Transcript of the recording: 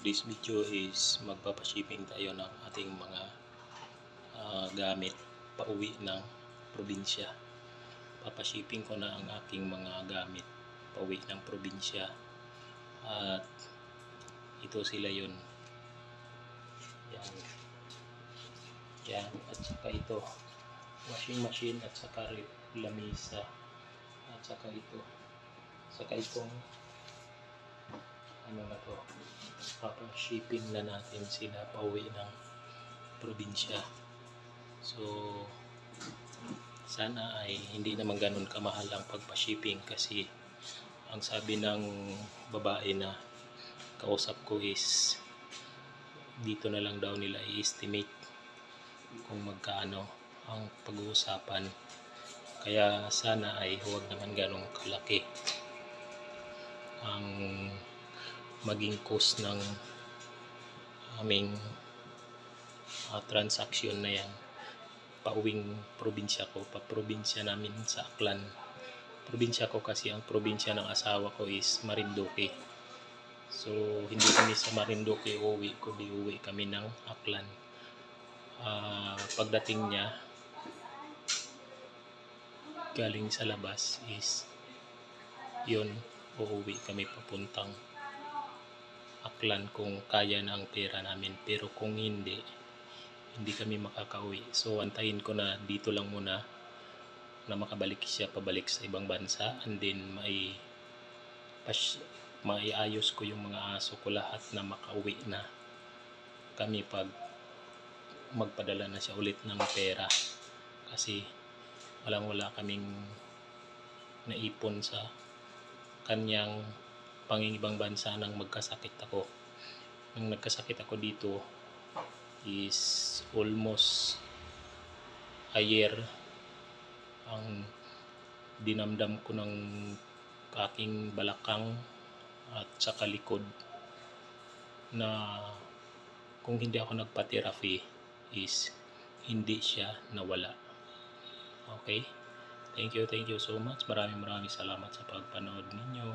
This video is magpapashipping tayo ng ating mga gamit pauwi ng probinsya. Papashipping ko na ang aking mga gamit pauwi ng probinsya at ito sila yun. Yan at saka ito washing machine at saka lamisa at saka itong ano na to, papashipping na natin sila pauwi ng probinsya. So sana ay hindi naman ganun kamahal ang pagpa-shipping, kasi ang sabi ng babae na kausap ko is dito na lang daw nila i-estimate kung magkano ang pag-uusapan. Kaya sana ay huwag naman ganun kalaki ang maging cost ng aming transaksyon na yan pauwing probinsya ko. Probinsya namin sa Aklan. Probinsya ko kasi ang probinsya ng asawa ko is Marinduque. So hindi kami sa Marinduque uuwi, kundi uuwi kami ng Aklan. Pagdating niya galing sa labas is yun, uuwi kami papuntang Aklan kung kaya na ang pera namin. Pero kung hindi kami makakauwi. So antayin ko na dito lang muna na makabalik siya pabalik sa ibang bansa, and then maiayos ko yung mga aso ko lahat na makauwi na kami pag magpadala na siya ulit ng pera, kasi wala kaming naipon sa kanyang pangingibang bansa nang magkasakit ako. Nung nagkasakit ako dito is almost a year ang dinamdam ko ng aking balakang at saka likod, na kung hindi ako nagpa-therapy is hindi siya nawala. Okay? Thank you so much. Maraming salamat sa pagpanood ninyo.